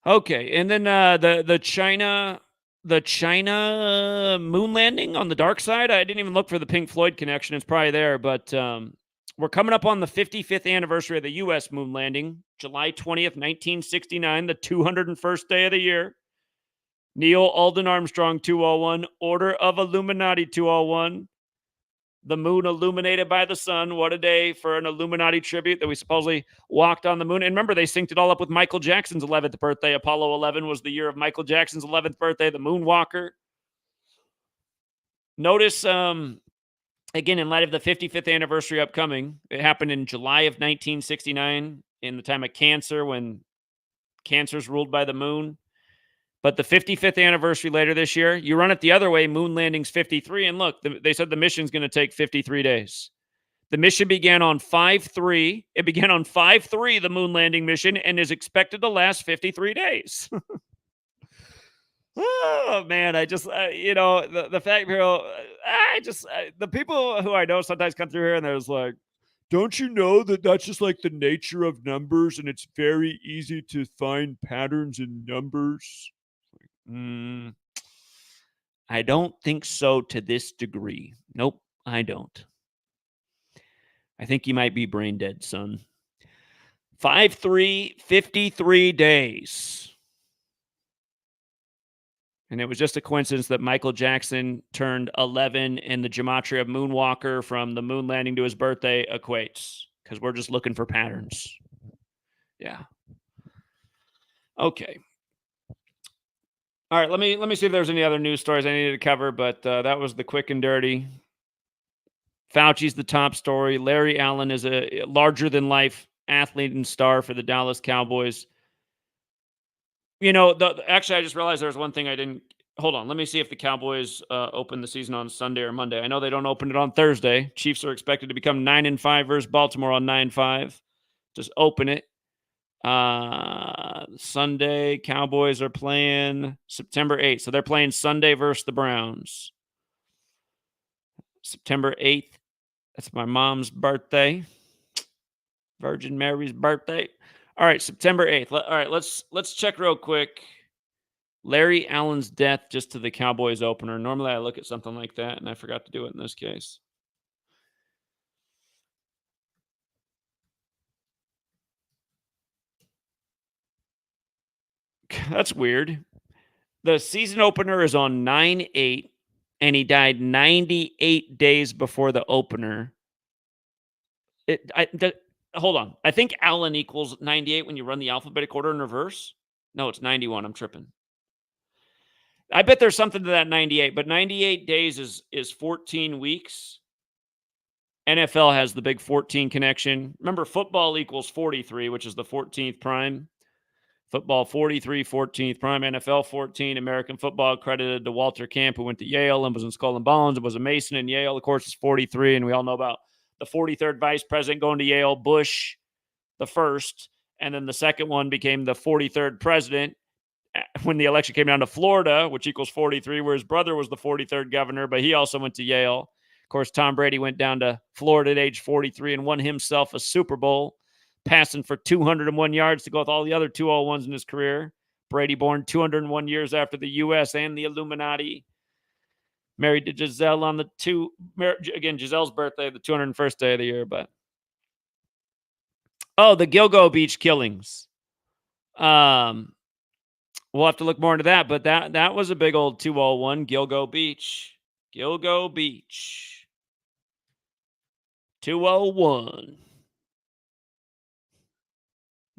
S1: Okay, and then the China moon landing on the dark side. I didn't even look for the Pink Floyd connection. It's probably there, but we're coming up on the 55th anniversary of the U.S. moon landing, July 20th, 1969, the 201st day of the year. Neil Alden Armstrong 201, Order of Illuminati 201. The moon illuminated by the sun. What a day for an Illuminati tribute that we supposedly walked on the moon. And remember, they synced it all up with Michael Jackson's 11th birthday. Apollo 11 was the year of Michael Jackson's 11th birthday, the moonwalker. Notice, again, in light of the 55th anniversary upcoming, it happened in July of 1969 in the time of Cancer when Cancer's ruled by the moon. But the 55th anniversary later this year, you run it the other way, moon landing's 53. And look, they said the mission's going to take 53 days. The mission began on 5/3. It began on 5/3, the moon landing mission, and is expected to last 53 days. Oh, man, the fact, the people who I know sometimes come through here and there's like, don't you know that that's just like the nature of numbers and it's very easy to find patterns in numbers? I don't think so to this degree. Nope, I don't. I think you might be brain dead, son. 5/3, 53 days. And it was just a coincidence that Michael Jackson turned 11 and the gematria of Moonwalker from the moon landing to his birthday equates. Because we're just looking for patterns. Yeah. Okay. All right, let me see if there's any other news stories I needed to cover, but that was the quick and dirty. Fauci's the top story. Larry Allen is a larger-than-life athlete and star for the Dallas Cowboys. Actually, I just realized there's one thing I didn't. Hold on. Let me see if the Cowboys open the season on Sunday or Monday. I know they don't open it on Thursday. Chiefs are expected to become 9-5 versus Baltimore on 9-5. Just open it. Sunday, Cowboys are playing September 8th. So they're playing Sunday versus the Browns. September 8th. That's my mom's birthday. Virgin Mary's birthday. All right, September 8th. All right, let's check real quick. Larry Allen's death just to the Cowboys opener. Normally I look at something like that, and I forgot to do it in this case. That's weird. The season opener is on 9/8, and he died 98 days before the opener. Hold on. I think Allen equals 98 when you run the alphabetic order in reverse. No, it's 91. I'm tripping. I bet there's something to that 98, but 98 days is 14 weeks. NFL has the big 14 connection. Remember, football equals 43, which is the 14th prime. Football 43, 14th prime. NFL 14. American football credited to Walter Camp, who went to Yale and was in Skull and Bones and was a Mason in Yale. Of course, is 43, and we all know about the 43rd vice president going to Yale, Bush the first, and then the second one became the 43rd president when the election came down to Florida, which equals 43, where his brother was the 43rd governor, but he also went to Yale. Of course, Tom Brady went down to Florida at age 43 and won himself a Super Bowl, passing for 201 yards to go with all the other 201s in his career. Brady born 201 years after the U.S. and the Illuminati. Married to Giselle on Giselle's birthday, the 201st day of the year. But the Gilgo Beach killings. We'll have to look more into that, but that was a big old 201, Gilgo Beach. Gilgo Beach. 201.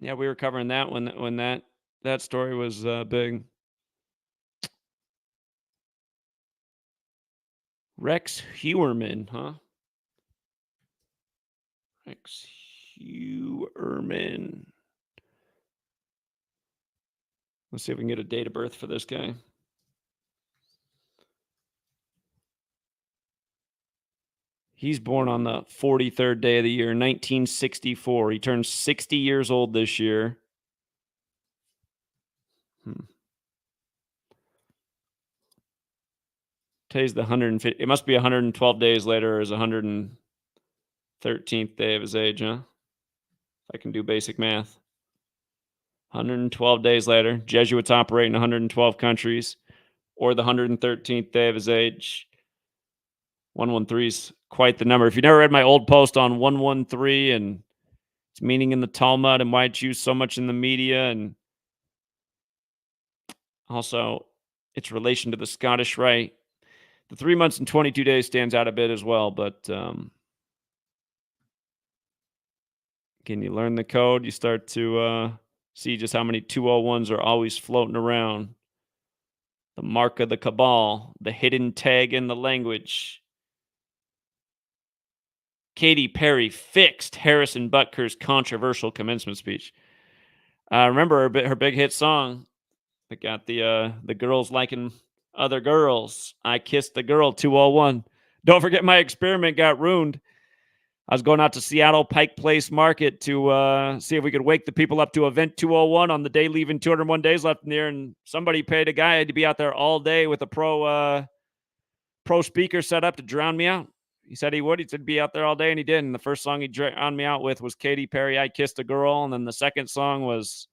S1: Yeah, we were covering that when that story was big. Rex Heuermann, huh? Rex Heuermann. Let's see if we can get a date of birth for this guy. He's born on the 43rd day of the year, 1964. He turns 60 years old this year. Today's the 150. It must be 112 days later, or is 113th day of his age, huh? If I can do basic math. 112 days later, Jesuits operate in 112 countries, or the 113th day of his age. 113 is quite the number. If you never read my old post on 113 and its meaning in the Talmud and why it's used so much in the media, and also its relation to the Scottish Rite, the 3 months and 22 days stands out a bit as well. But can you learn the code? You start to see just how many 201s are always floating around. The mark of the cabal, the hidden tag in the language. Katy Perry fixed Harrison Butker's controversial commencement speech. Remember her big hit song that got the girls liking other girls. I kissed the girl 201. Don't forget my experiment got ruined. I was going out to Seattle Pike Place Market to see if we could wake the people up to event 201 on the day leaving 201 days left in there, and somebody paid a guy to be out there all day with a pro speaker set up to drown me out. He said he would. He said be out there all day, and he did. And the first song he drowned me out with was Katy Perry, I Kissed a Girl. And then the second song was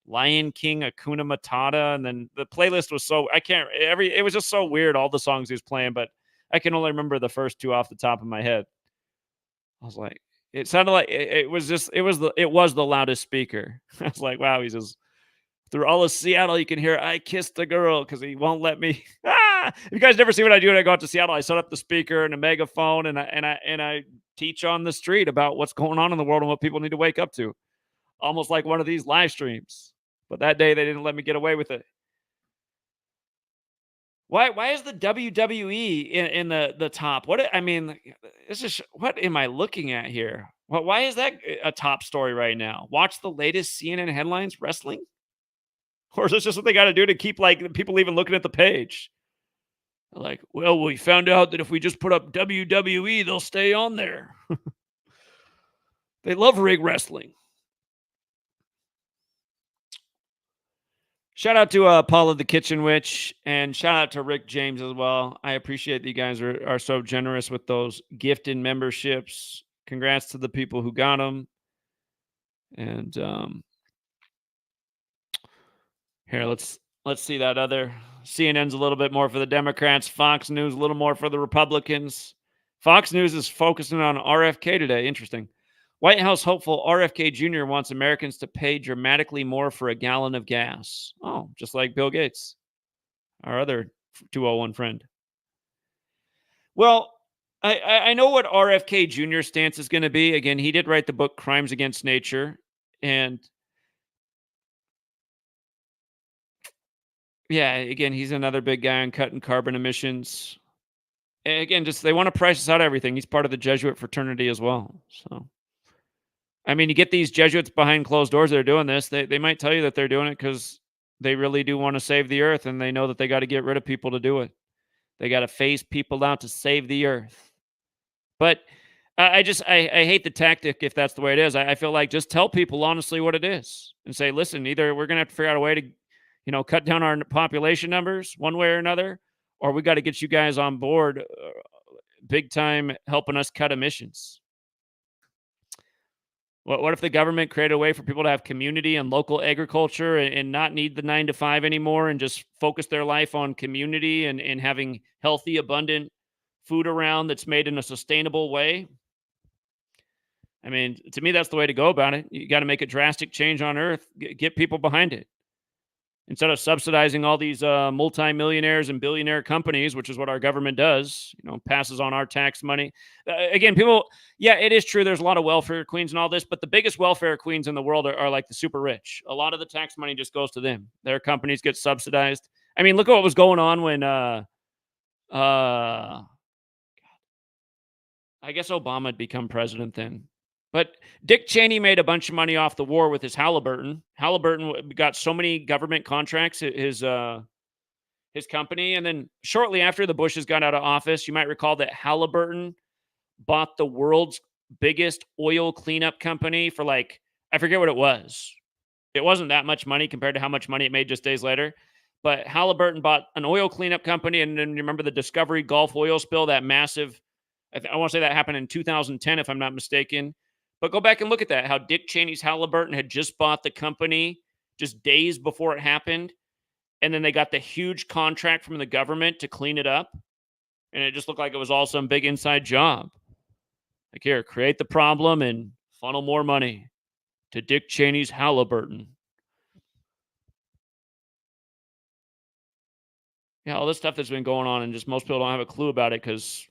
S1: Lion King, Hakuna Matata. And then the playlist was it was just so weird, all the songs he was playing, but I can only remember the first two off the top of my head. I was like, it sounded like it was the loudest speaker. I was like, wow, he's just through all of Seattle, you can hear I kissed a girl because he won't let me. You guys never see what I do when I go out to Seattle. I set up the speaker and a megaphone, and I teach on the street about what's going on in the world and what people need to wake up to. Almost like one of these live streams. But that day they didn't let me get away with it. Why is the WWE in the top? What am I looking at here? Well, why is that a top story right now? Watch the latest CNN headlines, wrestling? Or is this just what they got to do to keep like people even looking at the page? Like, well, we found out that if we just put up WWE, they'll stay on there. They love rig wrestling. Shout out to Paula the Kitchen Witch, and shout out to Rick James as well. I appreciate that you guys are so generous with those gifted memberships. Congrats to the people who got them. And here, let's see that other. CNN's a little bit more for the Democrats. Fox News a little more for the Republicans. Fox News is focusing on RFK today. Interesting. White House hopeful RFK Jr. wants Americans to pay dramatically more for a gallon of gas. Oh, just like Bill Gates, our other 201 friend. Well, I know what RFK Jr. stance is going to be. Again, he did write the book Crimes Against Nature. And yeah, again, he's another big guy on cutting carbon emissions. And again, just they want to price us out of everything. He's part of the Jesuit fraternity as well. So, I mean, you get these Jesuits behind closed doors that are doing this. They might tell you that they're doing it because they really do want to save the earth, and they know that they got to get rid of people to do it. They got to phase people out to save the earth. But I hate the tactic if that's the way it is. I feel like just tell people honestly what it is and say, listen, either we're going to have to figure out a way to, cut down our population numbers one way or another, or we got to get you guys on board big time helping us cut emissions. What if the government created a way for people to have community and local agriculture and not need the 9 to 5 anymore and just focus their life on community and having healthy, abundant food around that's made in a sustainable way? I mean, to me, that's the way to go about it. You got to make a drastic change on Earth, get people behind it. Instead of subsidizing all these multimillionaires and billionaire companies, which is what our government does, passes on our tax money. Again, people, yeah, it is true. There's a lot of welfare queens and all this, but the biggest welfare queens in the world are like the super rich. A lot of the tax money just goes to them. Their companies get subsidized. I mean, look at what was going on when, I guess Obama had become president then. But Dick Cheney made a bunch of money off the war with his Halliburton. Halliburton got so many government contracts, his company. And then shortly after the Bushes got out of office, you might recall that Halliburton bought the world's biggest oil cleanup company for I forget what it was. It wasn't that much money compared to how much money it made just days later. But Halliburton bought an oil cleanup company. And then you remember the Discovery Gulf oil spill, that massive, I want to say that happened in 2010, if I'm not mistaken. But go back and look at that, how Dick Cheney's Halliburton had just bought the company just days before it happened. And then they got the huge contract from the government to clean it up. And it just looked like it was all some big inside job. Like, here, create the problem and funnel more money to Dick Cheney's Halliburton. Yeah, all this stuff that's been going on, and just most people don't have a clue about it because,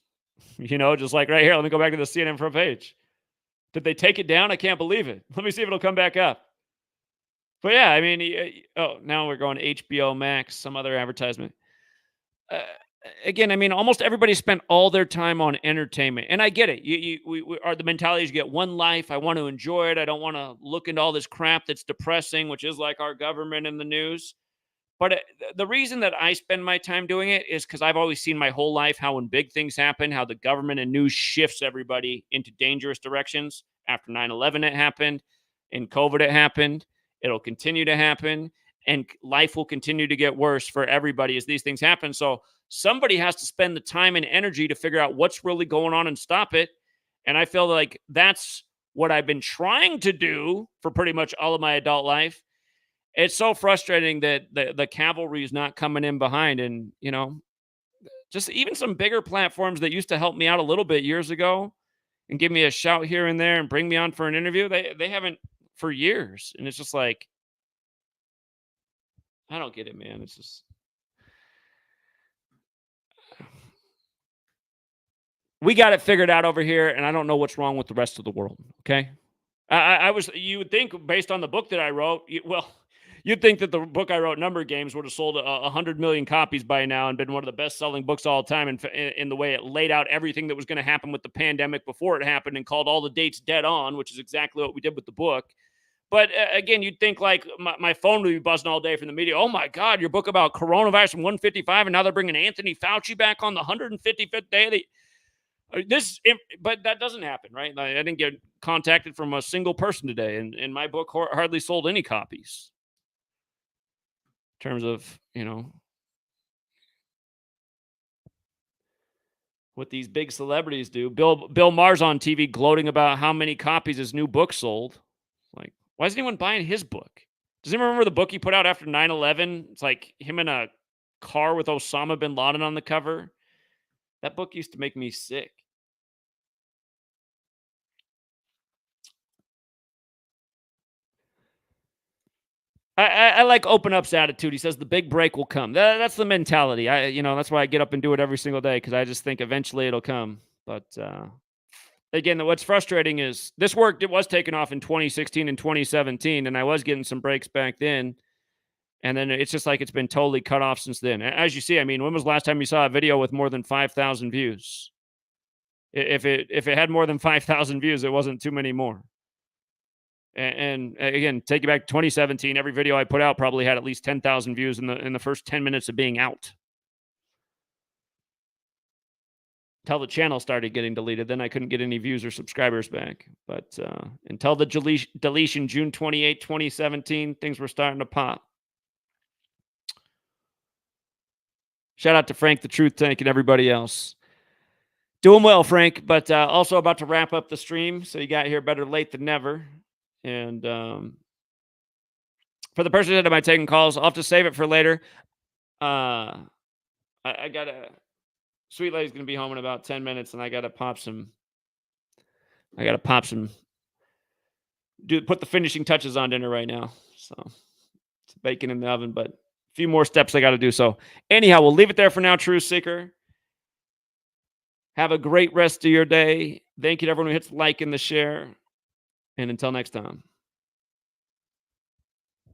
S1: just like right here, let me go back to the CNN front page. Did they take it down? I can't believe it. Let me see if it'll come back up. But yeah, I mean, now we're going HBO Max, some other advertisement. Again, I mean, almost everybody spent all their time on entertainment. And I get it. We are the mentality is you get one life. I want to enjoy it. I don't want to look into all this crap that's depressing, which is like our government and the news. But the reason that I spend my time doing it is because I've always seen my whole life how when big things happen, how the government and news shifts everybody into dangerous directions. After 9/11 it happened, in COVID it happened, it'll continue to happen, and life will continue to get worse for everybody as these things happen. So somebody has to spend the time and energy to figure out what's really going on and stop it. And I feel like that's what I've been trying to do for pretty much all of my adult life. It's so frustrating that the cavalry is not coming in behind. And, just even some bigger platforms that used to help me out a little bit years ago and give me a shout here and there and bring me on for an interview, they haven't for years. And it's just like, I don't get it, man. It's just, we got it figured out over here, and I don't know what's wrong with the rest of the world, okay? You would think based on the book that I wrote, you You'd think that the book I wrote, Number Games, would have sold 100 million copies by now and been one of the best-selling books all time in the way it laid out everything that was going to happen with the pandemic before it happened and called all the dates dead on, which is exactly what we did with the book. But again, you'd think like my phone would be buzzing all day from the media. Oh, my God, your book about coronavirus from 155, and now they're bringing Anthony Fauci back on the 155th day. But that doesn't happen, right? I didn't get contacted from a single person today, and my book hardly sold any copies. In terms of, what these big celebrities do. Bill Maher's on TV gloating about how many copies his new book sold. Like, why is anyone buying his book? Does anyone remember the book he put out after 9/11? It's like him in a car with Osama bin Laden on the cover. That book used to make me sick. I like Open Up's attitude. He says the big break will come. That's the mentality. That's why I get up and do it every single day, because I just think eventually it'll come. But again, what's frustrating is this work, it was taken off in 2016 and 2017, and I was getting some breaks back then. And then it's just like it's been totally cut off since then. As you see, I mean, when was the last time you saw a video with more than 5,000 views? If it had more than 5,000 views, it wasn't too many more. And again, take it back to 2017. Every video I put out probably had at least 10,000 views in the first 10 minutes of being out. Until the channel started getting deleted, then I couldn't get any views or subscribers back. But until the deletion, June 28, 2017, things were starting to pop. Shout out to Frank the Truth Tank and everybody else. Doing well, Frank, but also about to wrap up the stream. So you got here better late than never. And for the person that am I taking calls, I'll have to save it for later. I got a Sweet Lady's going to be home in about 10 minutes, and I got to pop some. Put the finishing touches on dinner right now. So it's bacon in the oven, but a few more steps I got to do. So anyhow, we'll leave it there for now, Truth Seeker. Have a great rest of your day. Thank you to everyone who hits like and the share. And until next time.